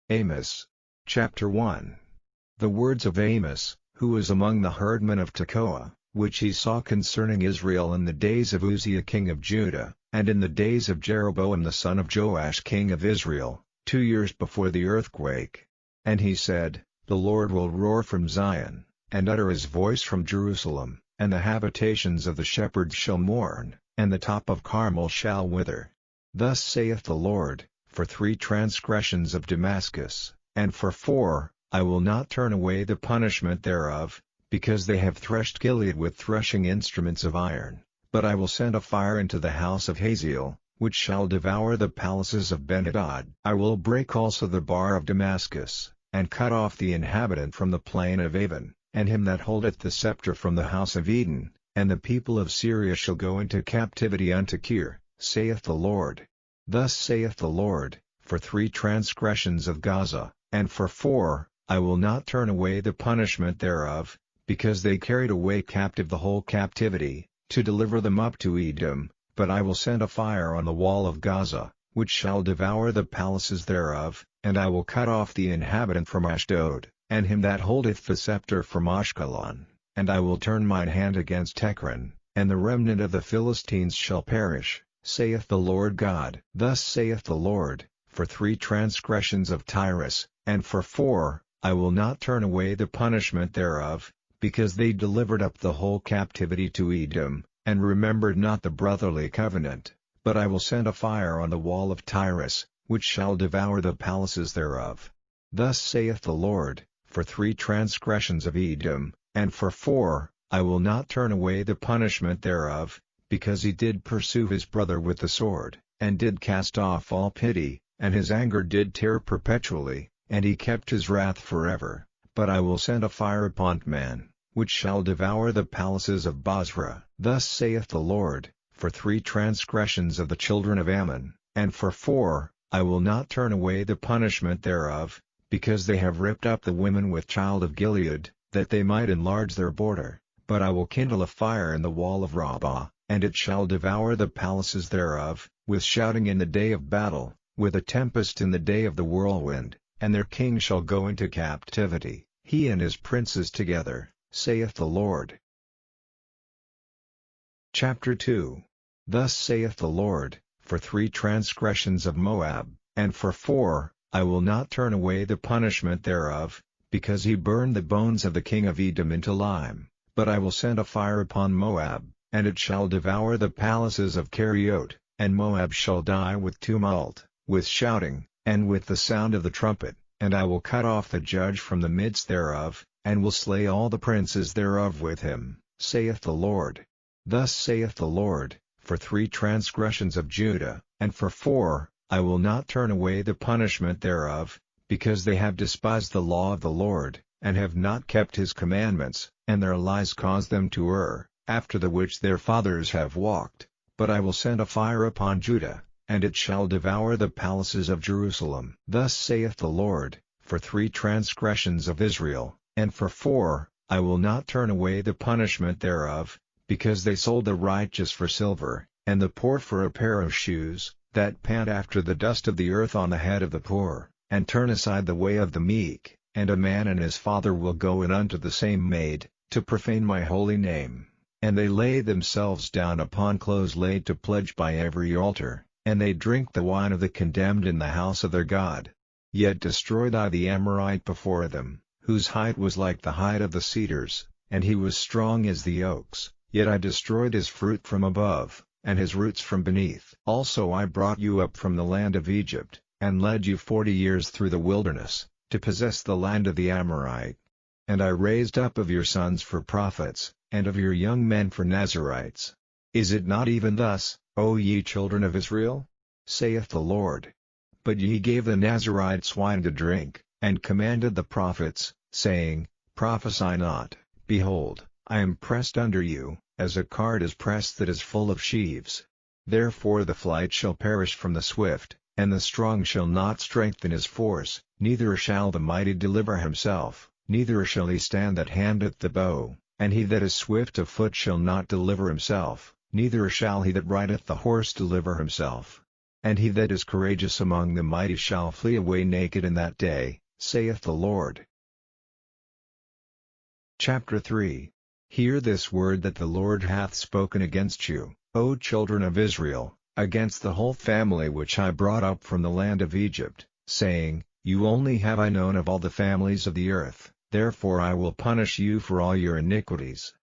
Amos. Chapter 1. The words of Amos, who was among the herdmen of Tekoa, which he saw concerning Israel in the days of Uzziah king of Judah, and in the days of Jeroboam the son of Joash king of Israel, 2 years before the earthquake. And he said, The Lord will roar from Zion, and utter his voice from Jerusalem, and the habitations of the shepherds shall mourn, and the top of Carmel shall wither. Thus saith the Lord, for 3 transgressions of Damascus, and for 4, I will not turn away the punishment thereof, because they have threshed Gilead with threshing instruments of iron, but I will send a fire into the house of Hazael, which shall devour the palaces of Ben-Hadad. I will break also the bar of Damascus, and cut off the inhabitant from the plain of Avon, and him that holdeth the scepter from the house of Eden, and the people of Syria shall go into captivity unto Kir, saith the Lord. Thus saith the Lord, for 3 transgressions of Gaza, and for 4, I will not turn away the punishment thereof, because they carried away captive the whole captivity, to deliver them up to Edom, but I will send a fire on the wall of Gaza, which shall devour the palaces thereof, and I will cut off the inhabitant from Ashdod, and him that holdeth the scepter from Ashkelon, and I will turn mine hand against Ekron, and the remnant of the Philistines shall perish, saith the Lord God. Thus saith the Lord, for 3 transgressions of Tyrus, and for 4, I will not turn away the punishment thereof, because they delivered up the whole captivity to Edom, and remembered not the brotherly covenant, but I will send a fire on the wall of Tyrus, which shall devour the palaces thereof. Thus saith the Lord, for 3 transgressions of Edom, and for 4, I will not turn away the punishment thereof, because he did pursue his brother with the sword, and did cast off all pity, and his anger did tear perpetually, and he kept his wrath forever. But I will send a fire upon man, which shall devour the palaces of Bozrah. Thus saith the Lord, for 3 transgressions of the children of Ammon, and for 4, I will not turn away the punishment thereof, because they have ripped up the women with child of Gilead, that they might enlarge their border. But I will kindle a fire in the wall of Rabbah, and it shall devour the palaces thereof, with shouting in the day of battle, with a tempest in the day of the whirlwind, and their king shall go into captivity, he and his princes together, saith the Lord. Chapter 2. Thus saith the Lord, for 3 transgressions of Moab, and for 4, I will not turn away the punishment thereof, because he burned the bones of the king of Edom into lime, but I will send a fire upon Moab, and it shall devour the palaces of Keriot, and Moab shall die with tumult, with shouting, and with the sound of the trumpet, and I will cut off the judge from the midst thereof, and will slay all the princes thereof with him, saith the Lord. Thus saith the Lord, for 3 transgressions of Judah, and for 4, I will not turn away the punishment thereof, because they have despised the law of the Lord, and have not kept his commandments, and their lies cause them to err, after the which their fathers have walked. But I will send a fire upon Judah, and it shall devour the palaces of Jerusalem. Thus saith the Lord, for 3 transgressions of Israel, and for 4, I will not turn away the punishment thereof, because they sold the righteous for silver, and the poor for a pair of shoes, that pant after the dust of the earth on the head of the poor, and turn aside the way of the meek, and a man and his father will go in unto the same maid, to profane my holy name. And they lay themselves down upon clothes laid to pledge by every altar, and they drink the wine of the condemned in the house of their God. Yet destroyed I the Amorite before them, whose height was like the height of the cedars, and he was strong as the oaks, yet I destroyed his fruit from above, and his roots from beneath. Also I brought you up from the land of Egypt, and led you 40 years through the wilderness, to possess the land of the Amorite. And I raised up of your sons for prophets, and of your young men for Nazarites. Is it not even thus, O ye children of Israel? Saith the Lord. But ye gave the Nazarites wine to drink, and commanded the prophets, saying, Prophesy not. Behold, I am pressed under you, as a cart is pressed that is full of sheaves. Therefore the flight shall perish from the swift, and the strong shall not strengthen his force, neither shall the mighty deliver himself, neither shall he stand that handeth the bow, and he that is swift of foot shall not deliver himself, neither shall he that rideth the horse deliver himself. and he that is courageous among the mighty shall flee away naked in that day, saith the Lord. Chapter 3. Hear this word that the Lord hath spoken against you, O children of Israel, against the whole family which I brought up from the land of Egypt, saying, You only have I known of all the families of the earth, therefore I will punish you for all your iniquities.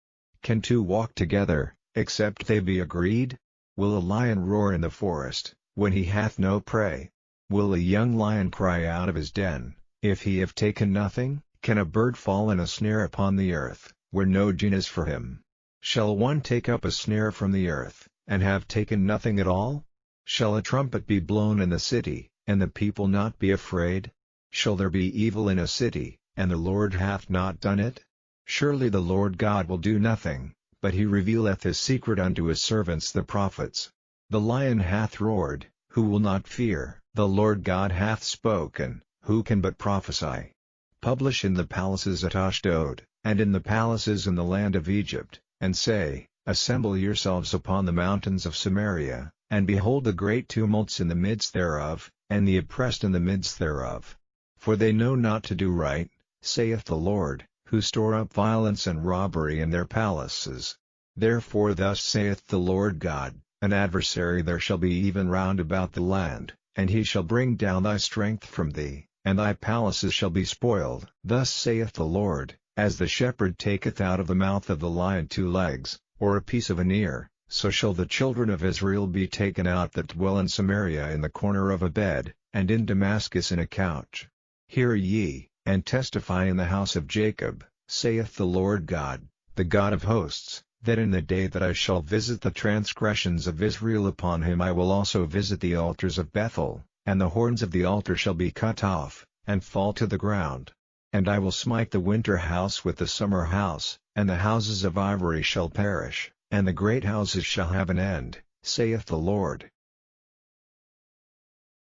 Can two walk together, except they be agreed? Will a lion roar in the forest, when he hath no prey? Will a young lion cry out of his den, if he have taken nothing? Can a bird fall in a snare upon the earth, where no gin is for him? Shall one take up a snare from the earth, and have taken nothing at all? Shall a trumpet be blown in the city, and the people not be afraid? Shall there be evil in a city, and the Lord hath not done it? Surely the Lord God will do nothing, but he revealeth his secret unto his servants the prophets. The lion hath roared, who will not fear? The Lord God hath spoken, who can but prophesy? Publish in the palaces at Ashdod, and in the palaces in the land of Egypt, and say, Assemble yourselves upon the mountains of Samaria, and behold the great tumults in the midst thereof, and the oppressed in the midst thereof. For they know not to do right, saith the Lord, who store up violence and robbery in their palaces. Therefore thus saith the Lord God, An adversary there shall be even round about the land, and he shall bring down thy strength from thee, and thy palaces shall be spoiled. Thus saith the Lord, As the shepherd taketh out of the mouth of the lion 2 legs, or a piece of an ear, so shall the children of Israel be taken out that dwell in Samaria in the corner of a bed, and in Damascus in a couch. Hear ye, and testify in the house of Jacob, saith the Lord God, the God of hosts, that in the day that I shall visit the transgressions of Israel upon him I will also visit the altars of Bethel, and the horns of the altar shall be cut off, and fall to the ground. And I will smite the winter house with the summer house, and the houses of ivory shall perish, and the great houses shall have an end, saith the Lord.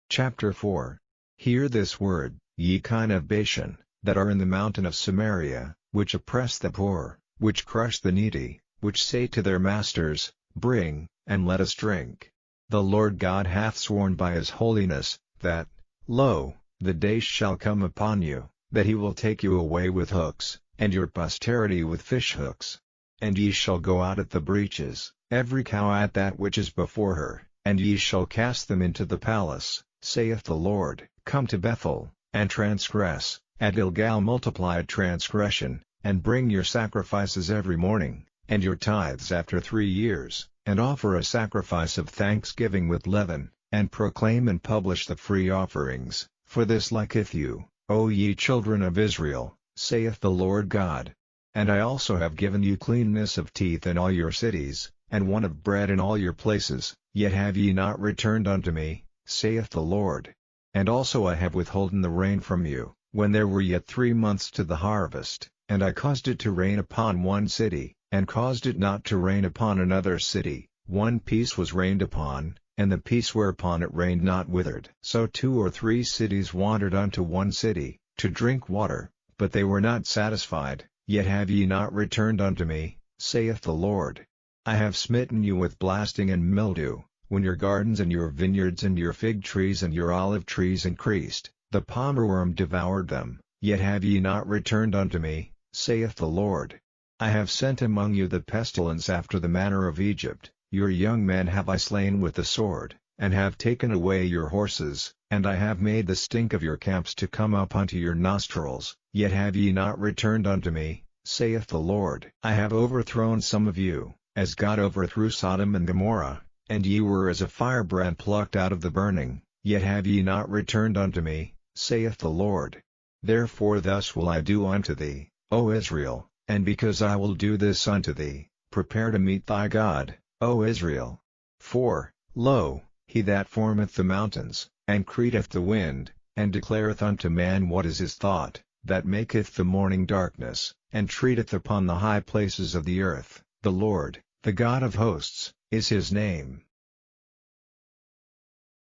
Chapter 4. Hear this word, ye kine of Bashan, that are in the mountain of Samaria, which oppress the poor, which crush the needy, which say to their masters, Bring, and let us drink. The Lord God hath sworn by his holiness, that, lo, the days shall come upon you, that he will take you away with hooks, and your posterity with fish hooks. And ye shall go out at the breaches, every cow at that which is before her, and ye shall cast them into the palace, saith the Lord. Come to Bethel, and transgress, at Gilgal multiply transgression, and bring your sacrifices every morning, and your tithes after 3 years, and offer a sacrifice of thanksgiving with leaven, and proclaim and publish the free offerings, for this liketh you, O ye children of Israel, saith the Lord God. And I also have given you cleanness of teeth in all your cities, and want of bread in all your places, yet have ye not returned unto me, saith the Lord. And also I have withholden the rain from you, when there were yet 3 months to the harvest, and I caused it to rain upon one city, and caused it not to rain upon another city. One piece was rained upon, and the piece whereupon it rained not withered. So 2 or 3 cities wandered unto one city, to drink water, but they were not satisfied, yet have ye not returned unto me, saith the Lord. I have smitten you with blasting and mildew, when your gardens and your vineyards and your fig trees and your olive trees increased, the palmerworm devoured them, yet have ye not returned unto me, saith the Lord. I have sent among you the pestilence after the manner of Egypt, your young men have I slain with the sword, and have taken away your horses, and I have made the stink of your camps to come up unto your nostrils, yet have ye not returned unto me, saith the Lord. I have overthrown some of you, as God overthrew Sodom and Gomorrah, and ye were as a firebrand plucked out of the burning, yet have ye not returned unto me, saith the Lord. Therefore thus will I do unto thee, O Israel, and because I will do this unto thee, prepare to meet thy God, O Israel. For, lo, he that formeth the mountains, and createth the wind, and declareth unto man what is his thought, that maketh the morning darkness, and treateth upon the high places of the earth, the Lord, the God of hosts, is his name.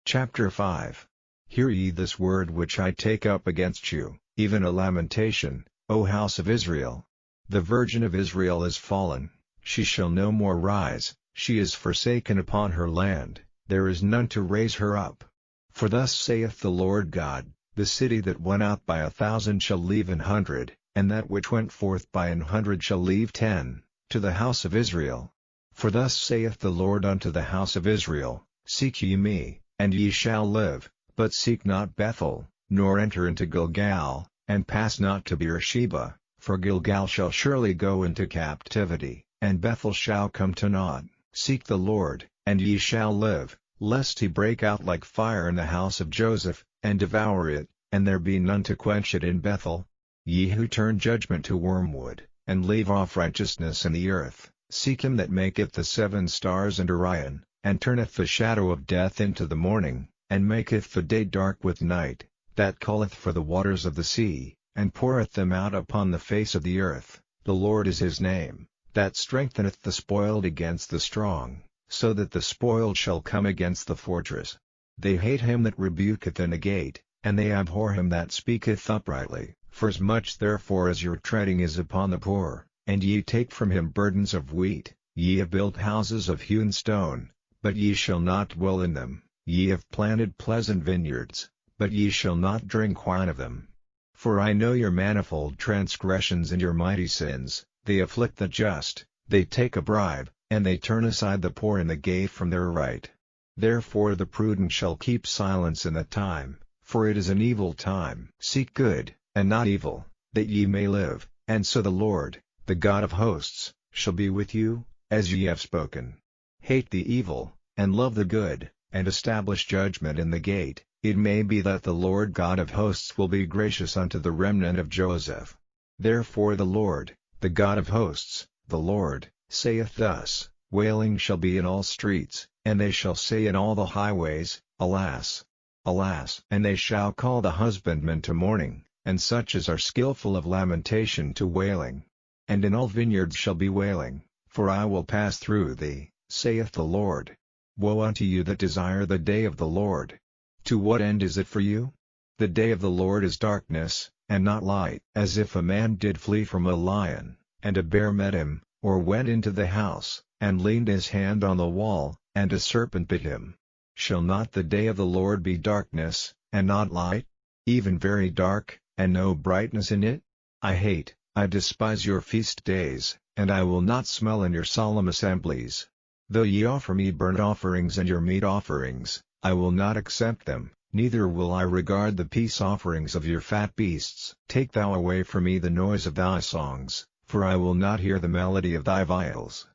Chapter 5. Hear ye this word which I take up against you, even a lamentation, O house of Israel. The virgin of Israel is fallen, she shall no more rise, she is forsaken upon her land, there is none to raise her up. For thus saith the Lord God, the city that went out by 1,000 shall leave 100, and that which went forth by 100 shall leave 10, to the house of Israel. For thus saith the Lord unto the house of Israel, Seek ye me, and ye shall live, but seek not Bethel, nor enter into Gilgal, and pass not to Beersheba, for Gilgal shall surely go into captivity, and Bethel shall come to naught. Seek the Lord, and ye shall live, lest he break out like fire in the house of Joseph, and devour it, and there be none to quench it in Bethel. Ye who turn judgment to wormwood, and leave off righteousness in the earth, seek him that maketh the 7 stars and Orion, and turneth the shadow of death into the morning, and maketh the day dark with night, that calleth for the waters of the sea, and poureth them out upon the face of the earth. The Lord is his name, that strengtheneth the spoiled against the strong, so that the spoiled shall come against the fortress. They hate him that rebuketh in the gate, and they abhor him that speaketh uprightly. Forasmuch therefore as your treading is upon the poor, and ye take from him burdens of wheat, ye have built houses of hewn stone, but ye shall not dwell in them. Ye have planted pleasant vineyards, but ye shall not drink wine of them. For I know your manifold transgressions and your mighty sins. They afflict the just, they take a bribe, and they turn aside the poor in the gate from their right. Therefore the prudent shall keep silence in that time, for it is an evil time. Seek good, and not evil, that ye may live, and so the Lord, the God of hosts, shall be with you, as ye have spoken. Hate the evil, and love the good, and establish judgment in the gate. It may be that the Lord God of hosts will be gracious unto the remnant of Joseph. Therefore the Lord, the God of hosts, the Lord, saith thus, Wailing shall be in all streets, and they shall say in all the highways, Alas! Alas! And they shall call the husbandmen to mourning, and such as are skillful of lamentation to wailing. And in all vineyards shall be wailing, for I will pass through thee, saith the Lord. Woe unto you that desire the day of the Lord! To what end is it for you? The day of the Lord is darkness, and not light. As if a man did flee from a lion, and a bear met him, or went into the house, and leaned his hand on the wall, and a serpent bit him. Shall not the day of the Lord be darkness, and not light? Even very dark, and no brightness in it? I despise your feast days, and I will not smell in your solemn assemblies. Though ye offer me burnt offerings and your meat offerings, I will not accept them, neither will I regard the peace offerings of your fat beasts. Take thou away from me the noise of thy songs, for I will not hear the melody of thy viols.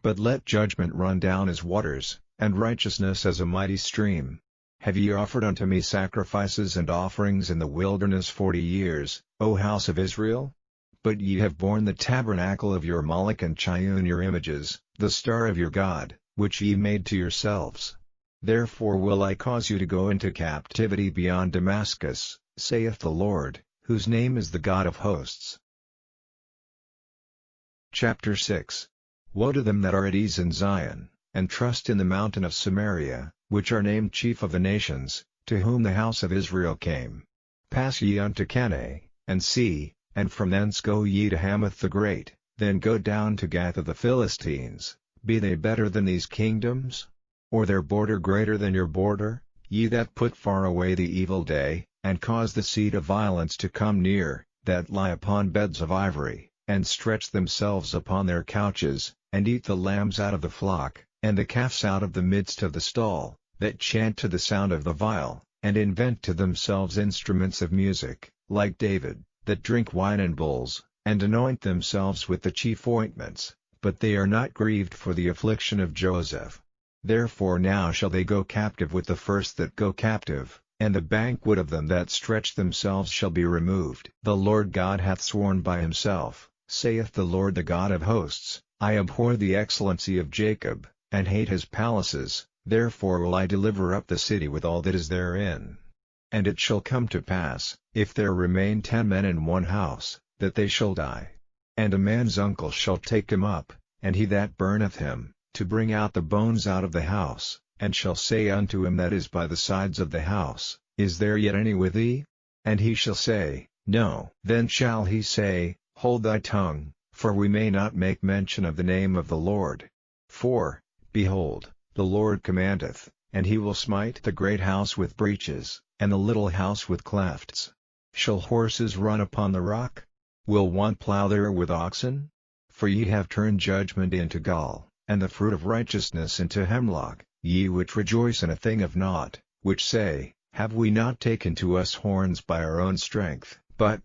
But let judgment run down as waters, and righteousness as a mighty stream. Have ye offered unto me sacrifices and offerings in the wilderness 40 years, O house of Israel? But ye have borne the tabernacle of your Moloch and Chiun your images, the star of your God, which ye made to yourselves. Therefore will I cause you to go into captivity beyond Damascus, saith the Lord, whose name is the God of hosts. Chapter 6. Woe to them that are at ease in Zion, and trust in the mountain of Samaria, which are named chief of the nations, to whom the house of Israel came. Pass ye unto Canaan, and see, and from thence go ye to Hamath the great, then go down to Gath of the Philistines. Be they better than these kingdoms? Or their border greater than your border? Ye that put far away the evil day, and cause the seed of violence to come near, that lie upon beds of ivory, and stretch themselves upon their couches, and eat the lambs out of the flock, and the calves out of the midst of the stall, that chant to the sound of the viol, and invent to themselves instruments of music, like David, that drink wine in bowls, and anoint themselves with the chief ointments, but they are not grieved for the affliction of Joseph. Therefore now shall they go captive with the first that go captive, and the banquet of them that stretch themselves shall be removed. The Lord God hath sworn by himself, saith the Lord the God of hosts, I abhor the excellency of Jacob, and hate his palaces, therefore will I deliver up the city with all that is therein. And it shall come to pass, if there remain 10 men in one house, that they shall die. And a man's uncle shall take him up, and he that burneth him, to bring out the bones out of the house, and shall say unto him that is by the sides of the house, Is there yet any with thee? And he shall say, No. Then shall he say, Hold thy tongue, for we may not make mention of the name of the Lord. For, behold, the Lord commandeth, and he will smite the great house with breaches, and the little house with clefts. Shall horses run upon the rock? Will one plow there with oxen? For ye have turned judgment into gall, and the fruit of righteousness into hemlock, ye which rejoice in a thing of naught, which say, Have we not taken to us horns by our own strength? But,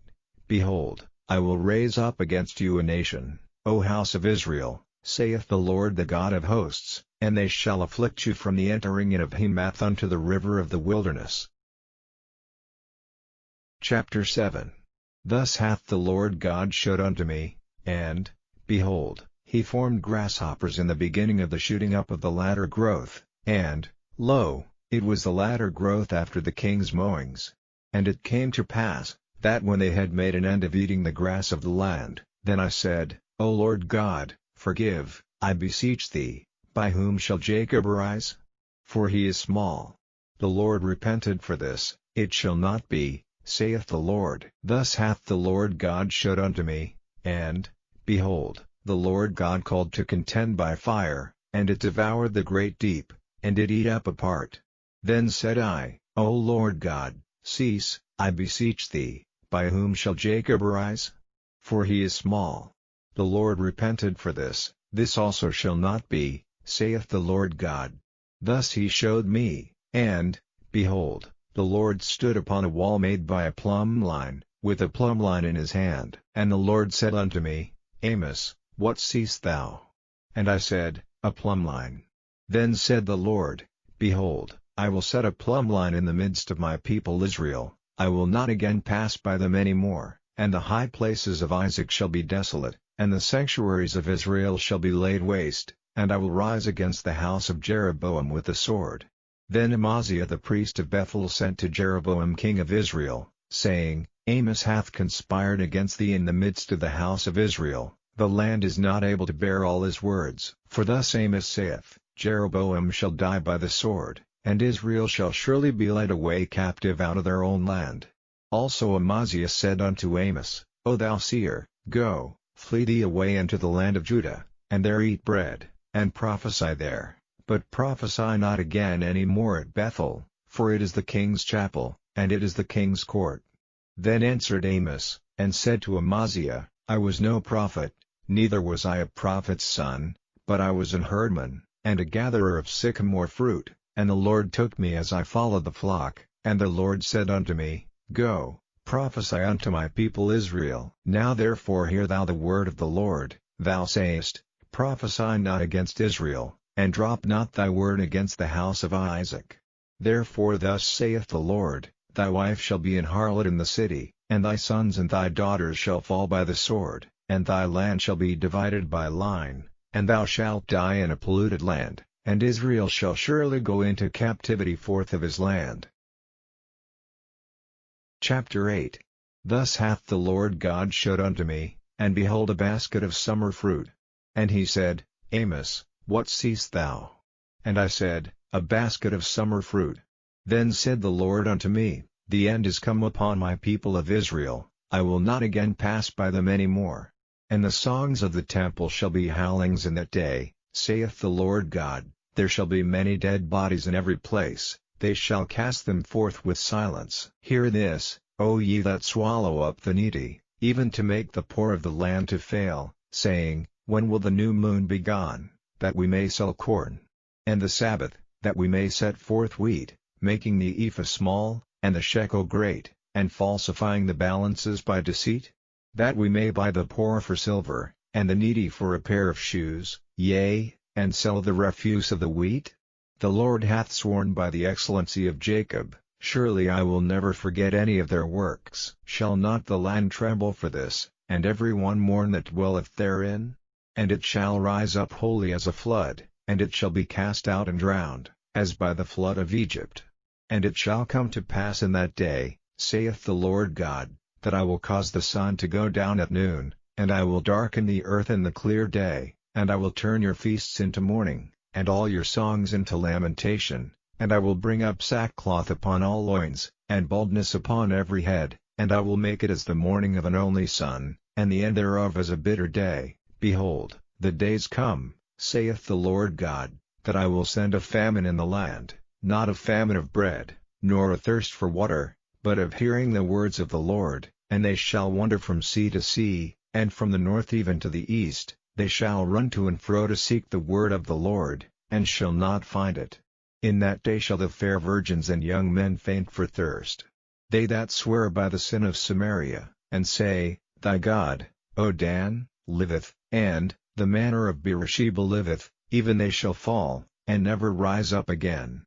behold, I will raise up against you a nation, O house of Israel, saith the Lord the God of hosts, and they shall afflict you from the entering in of Hamath unto the river of the wilderness. Chapter 7. Thus hath the Lord God showed unto me, and, behold, he formed grasshoppers in the beginning of the shooting up of the latter growth, and, lo, it was the latter growth after the king's mowings. And it came to pass, that when they had made an end of eating the grass of the land, then I said, O Lord God, forgive, I beseech thee, by whom shall Jacob arise? For he is small. The Lord repented for this, it shall not be, saith the Lord. Thus hath the Lord God showed unto me, and, behold, the Lord God called to contend by fire, and it devoured the great deep, and did eat up a part. Then said I, O Lord God, cease, I beseech thee, by whom shall Jacob arise? For he is small. The Lord repented for this also shall not be, saith the Lord God. Thus he showed me, and, behold, the Lord stood upon a wall made by a plumb line, with a plumb line in his hand. And the Lord said unto me, Amos, what seest thou? And I said, A plumb line. Then said the Lord, Behold, I will set a plumb line in the midst of my people Israel, I will not again pass by them any more, and the high places of Isaac shall be desolate, and the sanctuaries of Israel shall be laid waste, and I will rise against the house of Jeroboam with the sword. Then Amaziah the priest of Bethel sent to Jeroboam king of Israel, saying, Amos hath conspired against thee in the midst of the house of Israel, the land is not able to bear all his words. For thus Amos saith, Jeroboam shall die by the sword, and Israel shall surely be led away captive out of their own land. Also Amaziah said unto Amos, O thou seer, go, flee thee away into the land of Judah, and there eat bread, and prophesy there, but prophesy not again any more at Bethel, for it is the king's chapel, and it is the king's court. Then answered Amos, and said to Amaziah, I was no prophet, neither was I a prophet's son, but I was an herdman, and a gatherer of sycamore fruit, and the Lord took me as I followed the flock, and the Lord said unto me, Go, prophesy unto my people Israel. Now therefore hear thou the word of the Lord, thou sayest, Prophesy not against Israel, and drop not thy word against the house of Isaac. Therefore thus saith the Lord, Thy wife shall be an harlot in the city, and thy sons and thy daughters shall fall by the sword, and thy land shall be divided by line, and thou shalt die in a polluted land, and Israel shall surely go into captivity forth of his land. Chapter 8. Thus hath the Lord God showed unto me, and behold a basket of summer fruit. And he said, Amos, what seest thou? And I said, A basket of summer fruit. Then said the Lord unto me, The end is come upon my people of Israel, I will not again pass by them any more. And the songs of the temple shall be howlings in that day, saith the Lord God, there shall be many dead bodies in every place, they shall cast them forth with silence. Hear this, O ye that swallow up the needy, even to make the poor of the land to fail, saying, When will the new moon be gone, that we may sell corn? And the Sabbath, that we may set forth wheat, making the ephah small, and the shekel great, and falsifying the balances by deceit? That we may buy the poor for silver, and the needy for a pair of shoes, yea, and sell the refuse of the wheat? The Lord hath sworn by the excellency of Jacob, surely I will never forget any of their works. Shall not the land tremble for this, and every one mourn that dwelleth therein? And it shall rise up wholly as a flood, and it shall be cast out and drowned, as by the flood of Egypt. And it shall come to pass in that day, saith the Lord God, that I will cause the sun to go down at noon, and I will darken the earth in the clear day, and I will turn your feasts into mourning, and all your songs into lamentation, and I will bring up sackcloth upon all loins, and baldness upon every head, and I will make it as the mourning of an only son, and the end thereof as a bitter day. Behold, the days come, saith the Lord God, that I will send a famine in the land, not of famine of bread, nor a thirst for water, but of hearing the words of the Lord, and they shall wander from sea to sea, and from the north even to the east, they shall run to and fro to seek the word of the Lord, and shall not find it. In that day shall the fair virgins and young men faint for thirst. They that swear by the sin of Samaria, and say, Thy God, O Dan, liveth, and the manor of Beersheba liveth, even they shall fall, and never rise up again.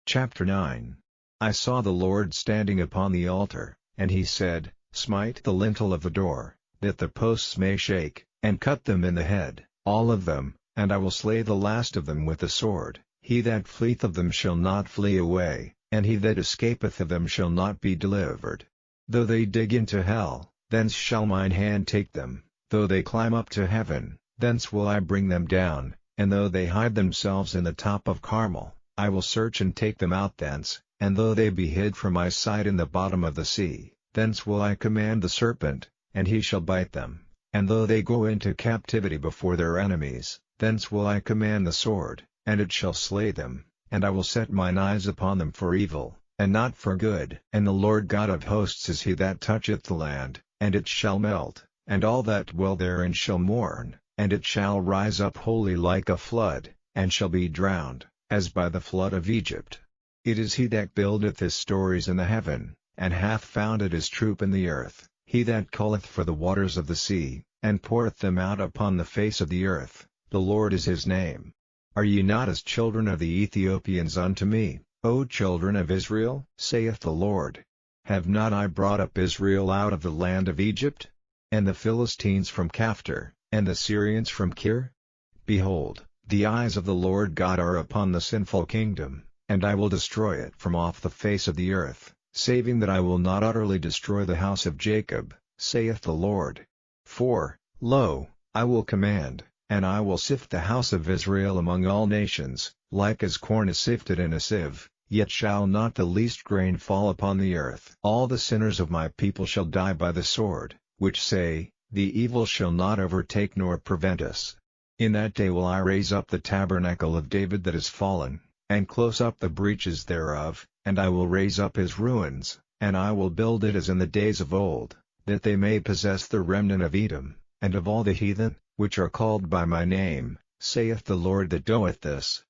Chapter 9. I saw the Lord standing upon the altar, and he said, Smite the lintel of the door, that the posts may shake, and cut them in the head, all of them, and I will slay the last of them with the sword. He that fleeth of them shall not flee away, and he that escapeth of them shall not be delivered. Though they dig into hell, thence shall mine hand take them, though they climb up to heaven, thence will I bring them down, and though they hide themselves in the top of Carmel, I will search and take them out thence, and though they be hid from my sight in the bottom of the sea, thence will I command the serpent, and he shall bite them, and though they go into captivity before their enemies, thence will I command the sword, and it shall slay them, and I will set mine eyes upon them for evil, and not for good. And the Lord God of hosts is he that toucheth the land, and it shall melt, and all that dwell therein shall mourn, and it shall rise up wholly like a flood, and shall be drowned, as by the flood of Egypt. It is he that buildeth his stories in the heaven, and hath founded his troop in the earth, he that calleth for the waters of the sea, and poureth them out upon the face of the earth. The Lord is his name. Are ye not as children of the Ethiopians unto me, O children of Israel? Saith the Lord. Have not I brought up Israel out of the land of Egypt? And the Philistines from Caphtor, and the Syrians from Kir? Behold, the eyes of the Lord God are upon the sinful kingdom, and I will destroy it from off the face of the earth, saving that I will not utterly destroy the house of Jacob, saith the Lord. For, lo, I will command, and I will sift the house of Israel among all nations, like as corn is sifted in a sieve, yet shall not the least grain fall upon the earth. All the sinners of my people shall die by the sword, which say, The evil shall not overtake nor prevent us. In that day will I raise up the tabernacle of David that is fallen, and close up the breaches thereof, and I will raise up his ruins, and I will build it as in the days of old, that they may possess the remnant of Edom, and of all the heathen, which are called by my name, saith the Lord that doeth this.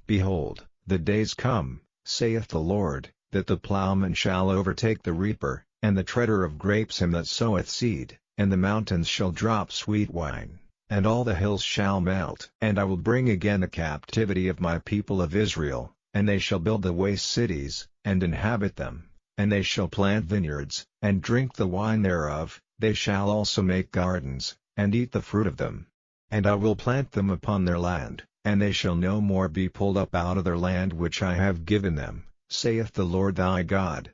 Behold, the days come, saith the Lord, that the plowman shall overtake the reaper, and the treader of grapes him that soweth seed, and the mountains shall drop sweet wine, and all the hills shall melt. And I will bring again the captivity of my people of Israel, and they shall build the waste cities, and inhabit them, and they shall plant vineyards, and drink the wine thereof. They shall also make gardens, and eat the fruit of them. And I will plant them upon their land, and they shall no more be pulled up out of their land which I have given them, saith the Lord thy God.